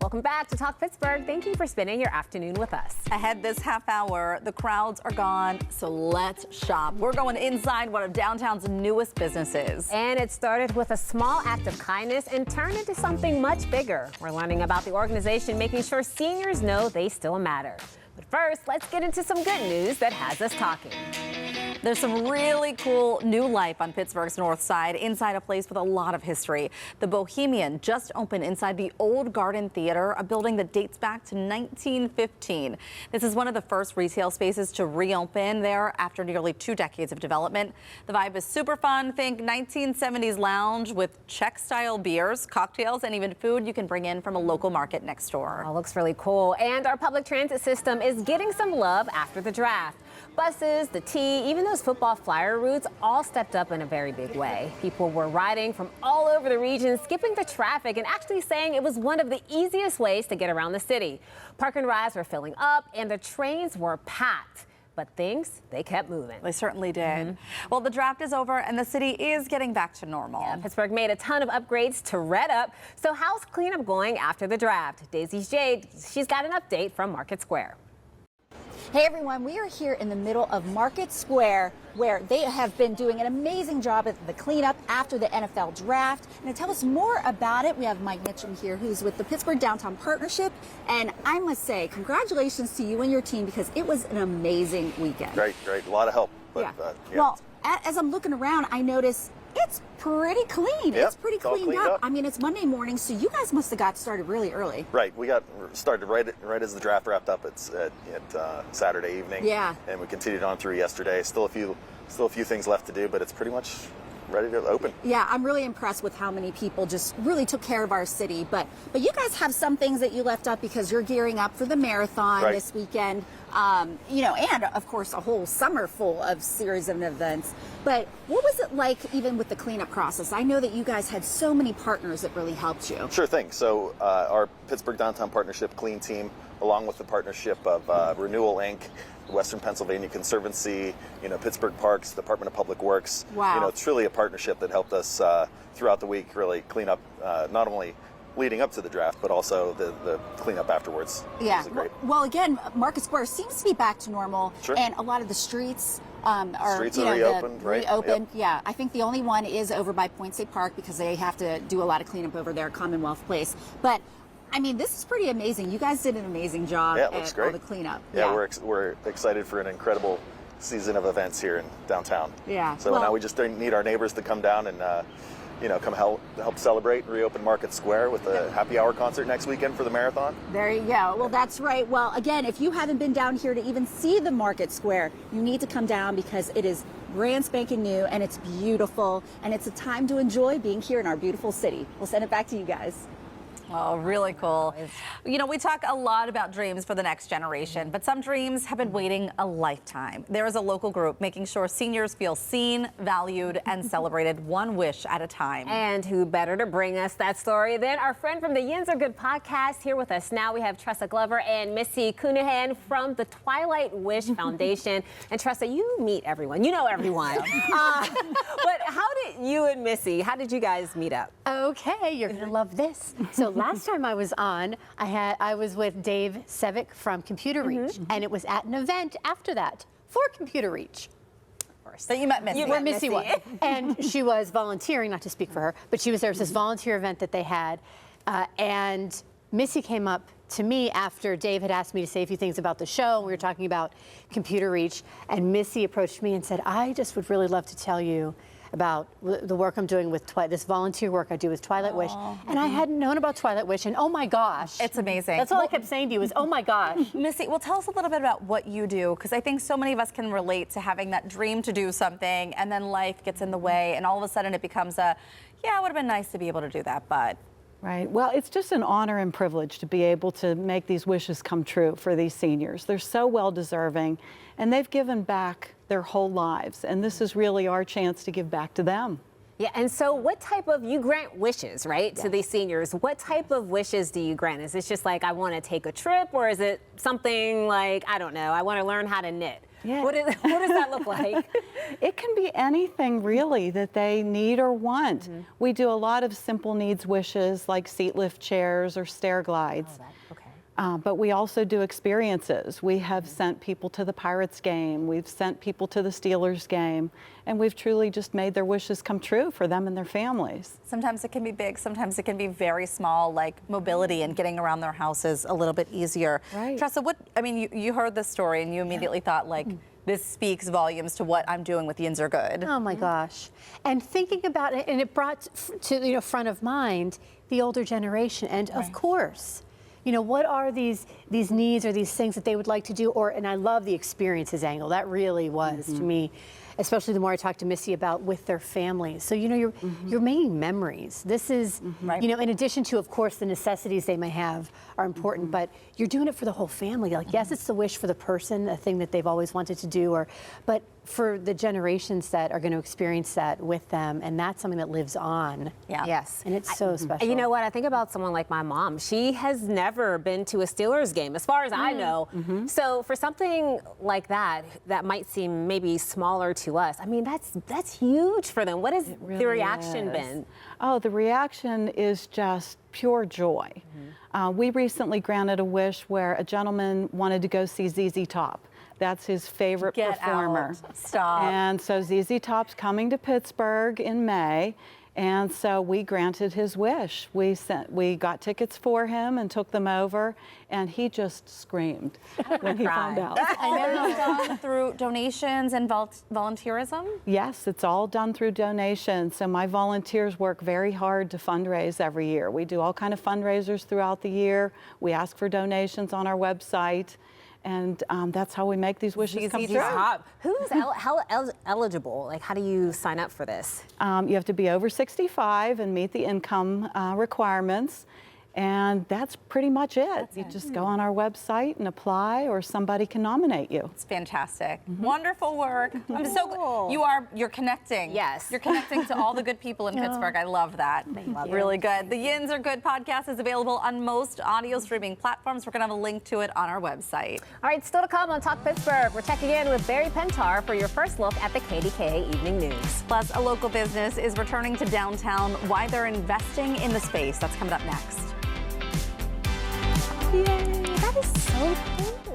Welcome back to Talk Pittsburgh. Thank you for spending your afternoon with us. Ahead this half hour, the crowds are gone, so let's shop. We're going inside one of downtown's newest businesses. And it started with a small act of kindness and turned into something much bigger. We're learning about the organization making sure seniors know they still matter. But first, let's get into some good news that has us talking. There's some really cool new life on Pittsburgh's north side, inside a place with a lot of history. The Bohemian just opened inside the Old Garden Theater, a building that dates back to 1915. This is one of the first retail spaces to reopen there after nearly 2 decades of development. The vibe is super fun. Think 1970s lounge with Czech-style beers, cocktails, and even food you can bring in from a local market next door. Oh, looks really cool. And our public transit system is getting some love after the draft. Buses, the T, even those football flyer routes all stepped up in a very big way. People were riding from all over the region, skipping the traffic and actually saying it was one of the easiest ways to get around the city. Park and rides were filling up and the trains were packed. But they kept moving. They certainly did. Well, the draft is over and the city is getting back to normal. Yeah, Pittsburgh made a ton of upgrades to Red Up. So how's cleanup going after the draft? Daisy's Jade, she's got an update from Market Square. Hey everyone, we are here in the middle of Market Square where they have been doing an amazing job at the cleanup after the NFL draft. And to tell us more about it, we have Mike Mitchum here who's with the Pittsburgh Downtown Partnership. And I must say, congratulations to you and your team because it was an amazing weekend. Great. A lot of help. But, yeah. Yeah. Well, as I'm looking around, I notice it's pretty clean. Yep, it's pretty it's all cleaned cleaned up. up. I mean, it's Monday morning, so you guys must have got started really early. Right. We got started right as the draft wrapped up. It's at Saturday evening. Yeah. And we continued on through yesterday. Still a few things left to do, but it's pretty much ready to open. Yeah, I'm really impressed with how many people just really took care of our city. But you guys have some things that you left up because you're gearing up for the marathon this weekend. You know, and of course a whole summer full of series of events. But what was it like even with the cleanup process? I know that you guys had so many partners that really helped you. Sure thing. So our Pittsburgh Downtown Partnership Clean Team, along with the partnership of Renewal Inc., the Western Pennsylvania Conservancy, Pittsburgh Parks, Department of Public Works. Wow. Truly a partnership that helped us throughout the week really clean up not only leading up to the draft, but also the cleanup afterwards. Yeah. Well, again, Market Square seems to be back to normal, Sure. and a lot of the streets are reopened, right? Reopened. Yep. Yeah. I think the only one is over by Point State Park because they have to do a lot of cleanup over there, Commonwealth Place. But I mean, this is pretty amazing. You guys did an amazing job Yeah, it looks at great. all the cleanup. Yeah, we're excited for an incredible season of events here in downtown. Yeah. So now we just need our neighbors to come down and come help celebrate and reopen Market Square with a happy hour concert next weekend for the marathon. There you go. Well, that's right. Well, again, if you haven't been down here to even see the Market Square, you need to come down because it is brand spanking new and it's beautiful and it's a time to enjoy being here in our beautiful city. We'll send it back to you guys. Oh, really cool. We talk a lot about dreams for the next generation, but some dreams have been waiting a lifetime. There is a local group making sure seniors feel seen, valued, and celebrated one wish at a time. And who better to bring us that story than our friend from the Yins Are Good podcast. Here with us now, we have Tressa Glover and Missy Counahan from the Twilight Wish Foundation. And Tressa, you meet everyone. You know everyone. But how did you and Missy, how did you guys meet up? Okay, you're gonna love this. So last time I was on, I was with Dave Sevick from Computer Reach, and it was at an event after that for Computer Reach. So you met Missy. Where Missy was. And she was volunteering, not to speak for her, but she was there. It was this volunteer event that they had. And Missy came up to me after Dave had asked me to say a few things about the show. We were talking about Computer Reach. And Missy approached me and said, I just would really love to tell you about the work I'm doing with this volunteer work I do with Twilight Wish. And I hadn't known about Twilight Wish, and oh my gosh. It's amazing. That's all I kept saying to you was, oh my gosh. Missy, well, tell us a little bit about what you do, because I think so many of us can relate to having that dream to do something, and then life gets in the way, and all of a sudden it becomes it would have been nice to be able to do that, but. Right. Well, it's just an honor and privilege to be able to make these wishes come true for these seniors. They're so well deserving, and they've given back their whole lives, and this is really our chance to give back to them. Yeah, and so what type of, you grant wishes, right, to these seniors. What type of wishes do you grant? Is it just like, I want to take a trip, or is it something like, I don't know, I want to learn how to knit? Yeah. What does that look like? It can be anything really that they need or want. We do a lot of simple needs wishes like seat lift chairs or stair glides. Okay. But we also do experiences. We have sent people to the Pirates game, we've sent people to the Steelers game, and we've truly just made their wishes come true for them and their families. Sometimes it can be big, sometimes it can be very small, like mobility and getting around their houses a little bit easier. Right. Tressa, you heard this story and you immediately thought, like, this speaks volumes to what I'm doing with Yins Are Good. Oh my gosh. And thinking about it, and it brought to front of mind the older generation, and of course, what are these needs or these things that they would like to do? And I love the experiences angle. That really was to me, especially the more I talked to Missy about with their families. So you're making memories. This is in addition to, of course, the necessities they may have are important, but you're doing it for the whole family. Like yes, it's the wish for the person, a thing that they've always wanted to do, but for the generations that are going to experience that with them, and that's something that lives on. Yeah. Yes. And it's so special. You know what? I think about someone like my mom. She has never been to a Steelers game, as far as I know. So for something like that might seem maybe smaller to us, I mean, that's huge for them. What has the reaction been? Oh, the reaction is just pure joy. We recently granted a wish where a gentleman wanted to go see ZZ Top. That's his favorite performer. Stop. And so ZZ Top's coming to Pittsburgh in May, and so we granted his wish. We got tickets for him and took them over, and he just screamed when he found out. I know. Done through donations and volunteerism? Yes, it's all done through donations. So my volunteers work very hard to fundraise every year. We do all kind of fundraisers throughout the year. We ask for donations on our website. And that's how we make these wishes come true. Who's eligible? Like, how do you sign up for this? You have to be over 65 and meet the income requirements. And that's pretty much it. You just go on our website and apply, or somebody can nominate you. It's fantastic. Wonderful work. I'm so you're connecting. Yes. You're connecting to all the good people in Pittsburgh. I love that. Really good. The Yins Are Good podcast is available on most audio streaming platforms. We're going to have a link to it on our website. All right, still to come on Talk Pittsburgh. We're checking in with Barry Pentar for your first look at the KDKA Evening News. Plus, a local business is returning to downtown. Why they're investing in the space. That's coming up next. Yay, that is so cool.